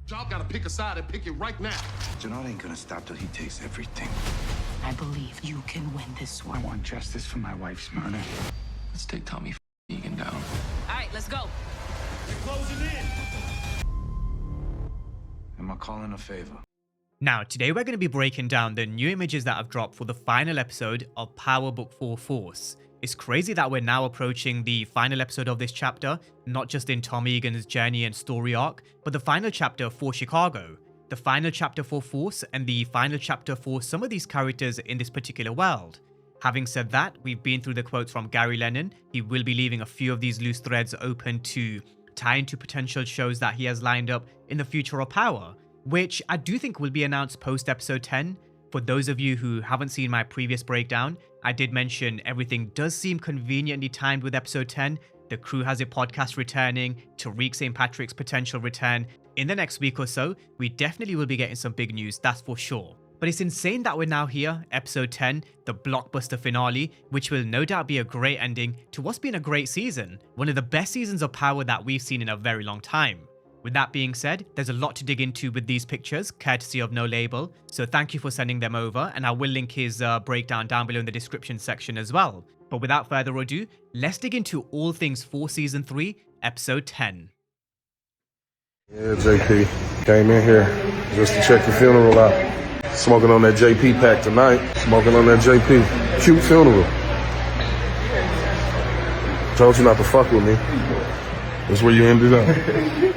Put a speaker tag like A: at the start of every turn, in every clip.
A: Y'all gotta pick a side and pick it right now.
B: Jenard ain't gonna stop till he takes everything.
C: I believe you can win this one.
B: I want justice for my wife's murder.
D: Let's take Tommy Egan down.
C: All right, let's go.
A: They're closing in.
B: Am I calling a favor?
E: Now, today we're going to be breaking down the new images that have dropped for the final episode of Power Book 4 Force. It's crazy that we're now approaching the final episode of this chapter, not just in Tom Egan's journey and story arc, but the final chapter for Chicago, the final chapter for Force, and the final chapter for some of these characters in this particular world. Having said that, we've been through the quotes from Gary Lennon. He will be leaving a few of these loose threads open to tie into potential shows that he has lined up in the future of Power, which I do think will be announced post episode 10. For those of you who haven't seen my previous breakdown, I did mention everything does seem conveniently timed with episode 10. The Crew Has a Podcast returning, Tariq St. Patrick's potential return. In the next week or so, we definitely will be getting some big news, that's for sure. But it's insane that we're now here, episode 10, the blockbuster finale, which will no doubt be a great ending to what's been a great season. One of the best seasons of Power that we've seen in a very long time. With that being said, there's a lot to dig into with these pictures, courtesy of No Label, so thank you for sending them over, and I will link his breakdown down below in the description section as well. But without further ado, let's dig into all things for Season 3, Episode 10.
F: Yeah, JP. Came in here just to check the funeral out. Smoking on that JP pack tonight. Smoking on that JP. Cute funeral. Told you not to fuck with me. That's where you ended up.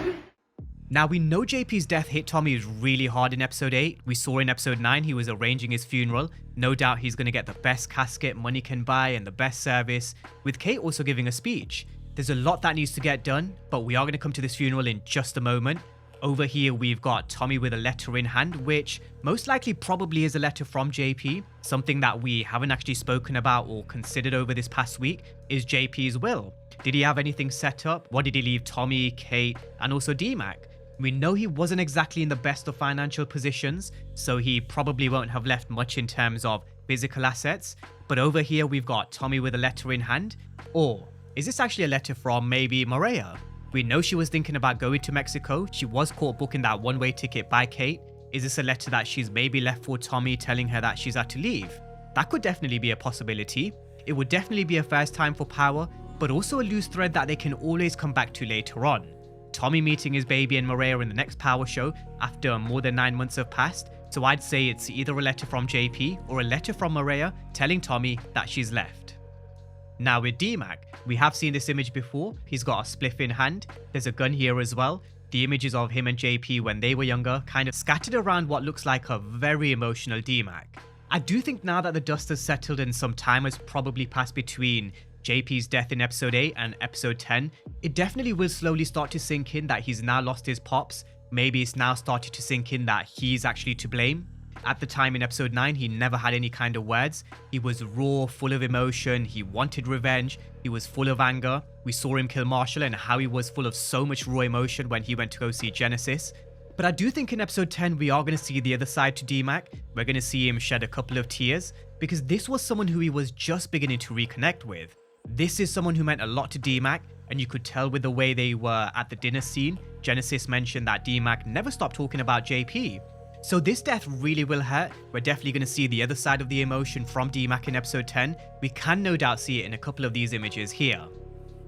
E: Now, we know JP's death hit Tommy really hard in episode 8. We saw in episode 9 he was arranging his funeral. No doubt he's going to get the best casket money can buy and the best service, with Kate also giving a speech. There's a lot that needs to get done, but we are going to come to this funeral in just a moment. Over here we've got Tommy with a letter in hand, which most likely probably is a letter from JP. Something that we haven't actually spoken about or considered over this past week is JP's will. Did he have anything set up? What did he leave Tommy, Kate, and also D-Mac? We know he wasn't exactly in the best of financial positions, so he probably won't have left much in terms of physical assets. But over here we've got Tommy with a letter in hand. Or is this actually a letter from maybe Maria? We know she was thinking about going to Mexico. She was caught booking that one-way ticket by Kate. Is this a letter that she's maybe left for Tommy, telling her that she's had to leave? That could definitely be a possibility. It would definitely be a first time for Power, but also a loose thread that they can always come back to later on. Tommy meeting his baby and Maria in the next Power show after more than 9 months have passed, so I'd say it's either a letter from JP or a letter from Maria telling Tommy that she's left. Now with D-Mac, we have seen this image before. He's got a spliff in hand. There's a gun here as well. The images of him and JP when they were younger kind of scattered around what looks like a very emotional D-Mac. I do think now that the dust has settled and some time has probably passed between JP's death in episode 8 and episode 10, it definitely will slowly start to sink in that he's now lost his pops. Maybe it's now started to sink in that he's actually to blame. At the time in episode 9, he never had any kind of words. He was raw, full of emotion, he wanted revenge, he was full of anger. We saw him kill Marshall and how he was full of so much raw emotion when he went to go see Genesis. But I do think in episode 10 we are going to see the other side to D-Mac. We're going to see him shed a couple of tears, because this was someone who he was just beginning to reconnect with. This is someone who meant a lot to D-Mac, and you could tell with the way they were at the dinner scene. Genesis mentioned that D-Mac never stopped talking about JP. So this death really will hurt. We're definitely going to see the other side of the emotion from D-Mac in episode 10. We can no doubt see it in a couple of these images here.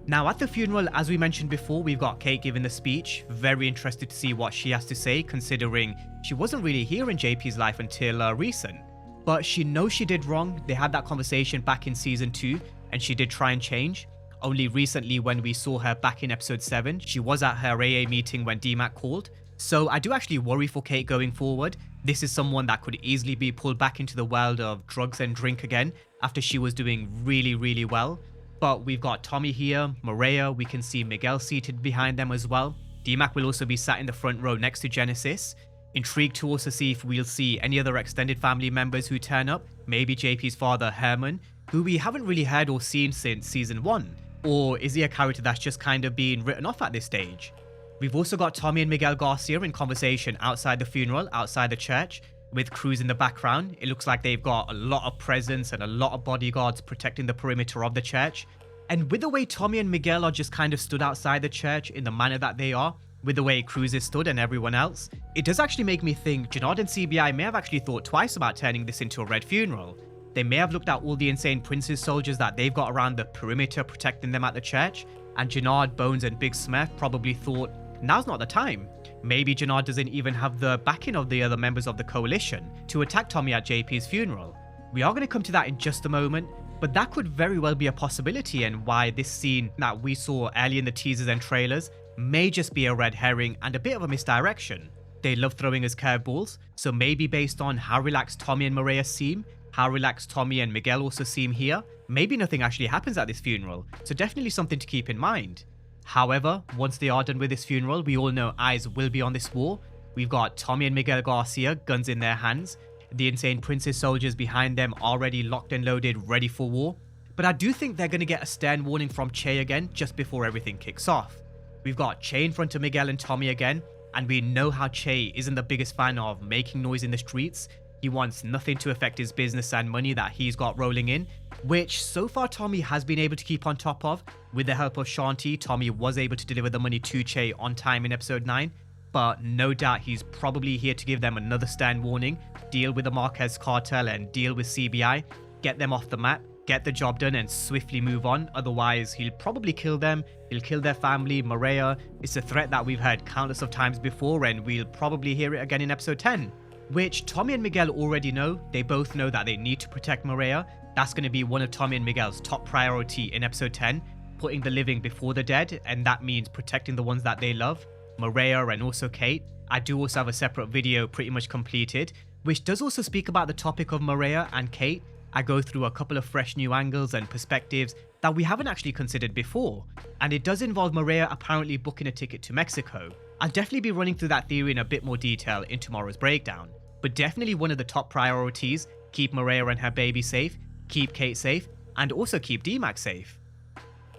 E: Now at the funeral, as we mentioned before, we've got Kate giving the speech. Very interested to see what she has to say, considering she wasn't really here in JP's life until recent. But she knows she did wrong. They had that conversation back in season 2, and she did try and change. Only recently when we saw her back in episode 7, she was at her AA meeting when D-Mac called. So I do actually worry for Kate going forward. This is someone that could easily be pulled back into the world of drugs and drink again after she was doing really well. But we've got Tommy here, Maria, we can see Miguel seated behind them as well. D-Mac will also be sat in the front row next to Genesis. Intrigued to also see if we'll see any other extended family members who turn up. Maybe JP's father Herman, who we haven't really heard or seen since season 1. Or is he a character that's just kind of being written off at this stage? We've also got Tommy and Miguel Garcia in conversation outside the funeral, outside the church, with Cruz in the background. It looks like they've got a lot of presence and a lot of bodyguards protecting the perimeter of the church. And with the way Tommy and Miguel are just kind of stood outside the church in the manner that they are, with the way Cruises stood and everyone else, it does actually make me think Jenard and CBI may have actually thought twice about turning this into a red funeral. They may have looked at all the insane Prince's soldiers that they've got around the perimeter protecting them at the church, and Jenard, Bones and Big Smurf probably thought, now's not the time. Maybe Jenard doesn't even have the backing of the other members of the coalition to attack Tommy at JP's funeral. We are going to come to that in just a moment, but that could very well be a possibility, and why this scene that we saw early in the teasers and trailers may just be a red herring and a bit of a misdirection. They love throwing us curveballs, so maybe based on how relaxed Tommy and Maria seem, how relaxed Tommy and Miguel also seem here, maybe nothing actually happens at this funeral, so definitely something to keep in mind. However, once they are done with this funeral, we all know eyes will be on this war. We've got Tommy and Miguel Garcia, guns in their hands. The insane Prince's soldiers behind them already locked and loaded, ready for war. But I do think they're going to get a stern warning from Che again just before everything kicks off. We've got Che in front of Miguel and Tommy again, and we know how Che isn't the biggest fan of making noise in the streets. He wants nothing to affect his business and money that he's got rolling in, which so far Tommy has been able to keep on top of. With the help of Shanti, Tommy was able to deliver the money to Che on time in episode 9, but no doubt he's probably here to give them another stern warning, deal with the Marquez cartel and deal with CBI, get them off the map, get the job done and swiftly move on. Otherwise, he'll probably kill them, he'll kill their family, Maria. It's a threat that we've heard countless of times before, and we'll probably hear it again in episode 10. Which Tommy and Miguel already know. They both know that they need to protect Maria. That's going to be one of Tommy and Miguel's top priority in episode 10, putting the living before the dead, and that means protecting the ones that they love, Maria and also Kate. I do also have a separate video pretty much completed, which does also speak about the topic of Maria and Kate. I go through a couple of fresh new angles and perspectives that we haven't actually considered before, and it does involve Maria apparently booking a ticket to Mexico. I'll definitely be running through that theory in a bit more detail in tomorrow's breakdown. But definitely one of the top priorities, keep Maria and her baby safe, keep Kate safe, and also keep D-Max safe.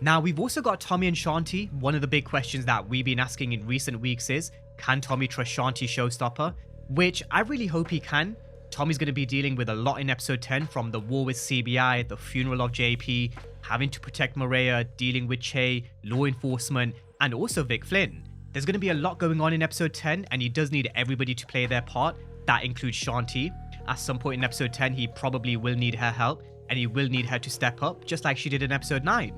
E: Now we've also got Tommy and Shanti. One of the big questions that we've been asking in recent weeks is, can Tommy trust Shanti Showstopper? Which I really hope he can. Tommy's going to be dealing with a lot in episode 10, from the war with CBI, the funeral of JP, having to protect Maria, dealing with Che, law enforcement, and also Vic Flynn. There's going to be a lot going on in episode 10, and he does need everybody to play their part. That includes Shanti. At some point in episode 10, he probably will need her help, and he will need her to step up, just like she did in episode 9.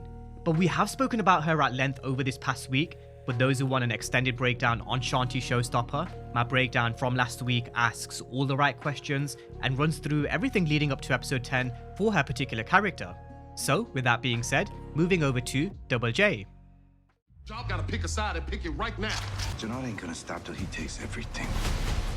E: But we have spoken about her at length over this past week. For those who want an extended breakdown on Shanti Showstopper, my breakdown from last week asks all the right questions and runs through everything leading up to episode 10 for her particular character. So, with that being said, moving over to Double J.
A: Y'all gotta pick a side and pick it right now.
B: Jenard ain't gonna stop till he takes everything.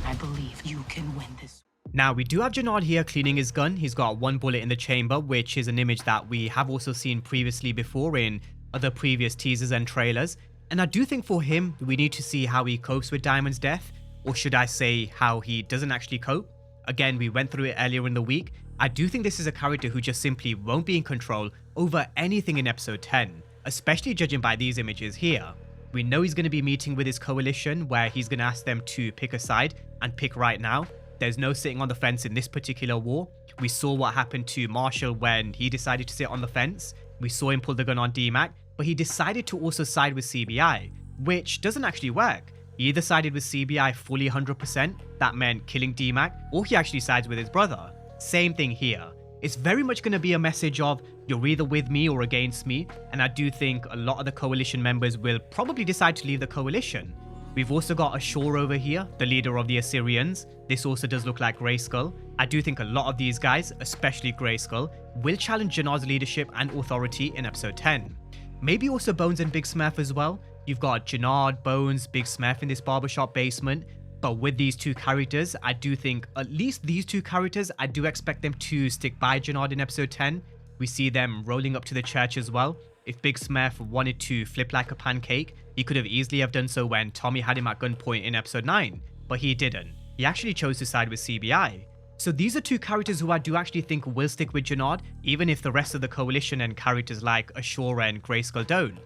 C: I believe you can win this.
E: Now, we do have Jenard here cleaning his gun. He's got one bullet in the chamber, which is an image that we have also seen previously before in other previous teasers and trailers. And I do think for him, we need to see how he copes with Diamond's death, or should I say how he doesn't actually cope. Again, we went through it earlier in the week. I do think this is a character who just simply won't be in control over anything in episode 10, especially judging by these images here. We know he's going to be meeting with his coalition, where he's going to ask them to pick a side and pick right now. There's no sitting on the fence in this particular war. We saw what happened to Marshall when he decided to sit on the fence. We saw him pull the gun on D-Mac, but he decided to also side with CBI, which doesn't actually work. He either sided with CBI fully 100%, that meant killing D-Mac, or he actually sides with his brother. Same thing here. It's very much going to be a message of, you're either with me or against me, and I do think a lot of the coalition members will probably decide to leave the coalition. We've also got Ashur over here, the leader of the Assyrians. This also does look like Grayskull. I do think a lot of these guys, especially Grayskull, will challenge Jenard's leadership and authority in episode 10. Maybe also Bones and Big Smurf as well. You've got Jenard, Bones, Big Smurf in this barbershop basement. But with these two characters, I do think at least these two characters, I do expect them to stick by Jenard in episode 10. We see them rolling up to the church as well. If Big Smurf wanted to flip like a pancake, he could have easily have done so when Tommy had him at gunpoint in episode 9, but he didn't. He actually chose to side with CBI. So these are two characters who I do actually think will stick with Jenard, even if the rest of the coalition and characters like Ashura and Grayskull don't.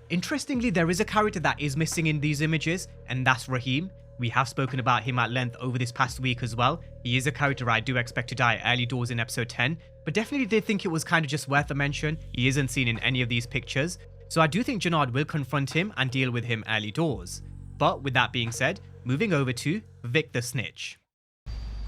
E: Interestingly, there is a character that is missing in these images, and that's Raheem. We have spoken about him at length over this past week as well. He is a character I do expect to die early doors in episode 10, but definitely did think it was kind of just worth a mention. He isn't seen in any of these pictures, so I do think Jenard will confront him and deal with him early doors. But with that being said, moving over to Vic the Snitch.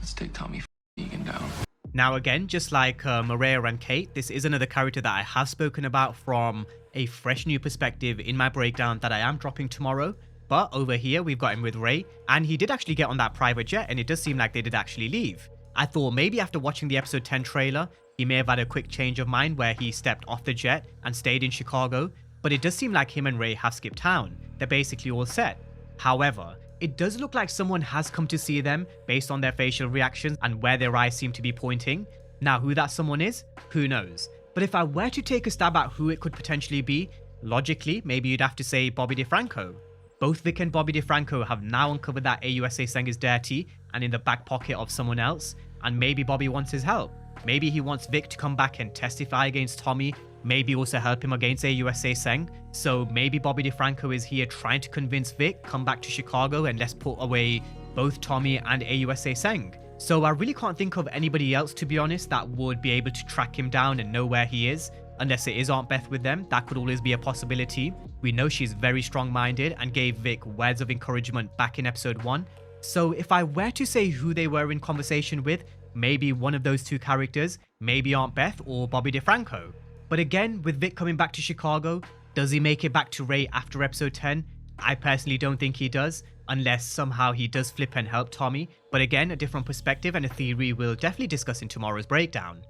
D: Let's take Tommy Egan down.
E: Now again, just like Maria and Kate, this is another character that I have spoken about from a fresh new perspective in my breakdown that I am dropping tomorrow. But over here, we've got him with Ray, and he did actually get on that private jet, and it does seem like they did actually leave. I thought maybe after watching the episode 10 trailer, he may have had a quick change of mind where he stepped off the jet and stayed in Chicago, but it does seem like him and Ray have skipped town. They're basically all set. However, it does look like someone has come to see them based on their facial reactions and where their eyes seem to be pointing. Now, who that someone is, who knows? But if I were to take a stab at who it could potentially be, logically, maybe you'd have to say Bobby DeFranco. Both Vic and Bobby DeFranco have now uncovered that AUSA Seng is dirty and in the back pocket of someone else, and maybe Bobby wants his help. Maybe he wants Vic to come back and testify against Tommy, maybe also help him against AUSA Seng. So maybe Bobby DeFranco is here trying to convince Vic, come back to Chicago and let's put away both Tommy and AUSA Seng. So I really can't think of anybody else, to be honest, that would be able to track him down and know where he is. Unless it is Aunt Beth with them, that could always be a possibility. We know she's very strong-minded and gave Vic words of encouragement back in episode 1. So if I were to say who they were in conversation with, maybe one of those two characters, maybe Aunt Beth or Bobby DeFranco. But again, with Vic coming back to Chicago, does he make it back to Ray after episode 10? I personally don't think he does, unless somehow he does flip and help Tommy. But again, a different perspective and a theory we'll definitely discuss in tomorrow's breakdown.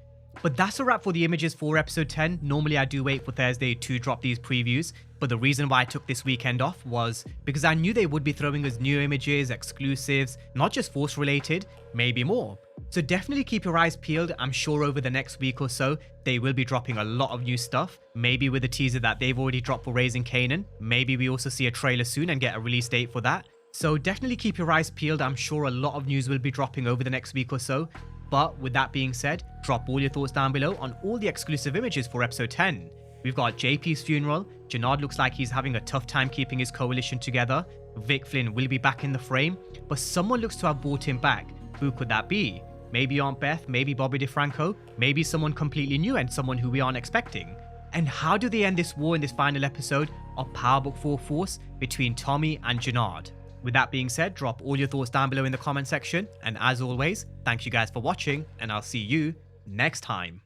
E: But that's a wrap for the images for episode 10. Normally I do wait for Thursday to drop these previews, but the reason why I took this weekend off was because I knew they would be throwing us new images, exclusives, not just Force related, maybe more. So definitely keep your eyes peeled. I'm sure over the next week or so, they will be dropping a lot of new stuff. Maybe with a teaser that they've already dropped for Raising Kanan. Maybe we also see a trailer soon and get a release date for that. So definitely keep your eyes peeled. I'm sure a lot of news will be dropping over the next week or so. But with that being said, drop all your thoughts down below on all the exclusive images for episode 10. We've got JP's funeral. Jenard looks like he's having a tough time keeping his coalition together. Vic Flynn will be back in the frame, but someone looks to have brought him back. Who could that be? Maybe Aunt Beth, maybe Bobby DeFranco, maybe someone completely new and someone who we aren't expecting. And how do they end this war in this final episode of Power Book 4 Force between Tommy and Jenard? With that being said, drop all your thoughts down below in the comment section. And as always, thank you guys for watching, and I'll see you next time.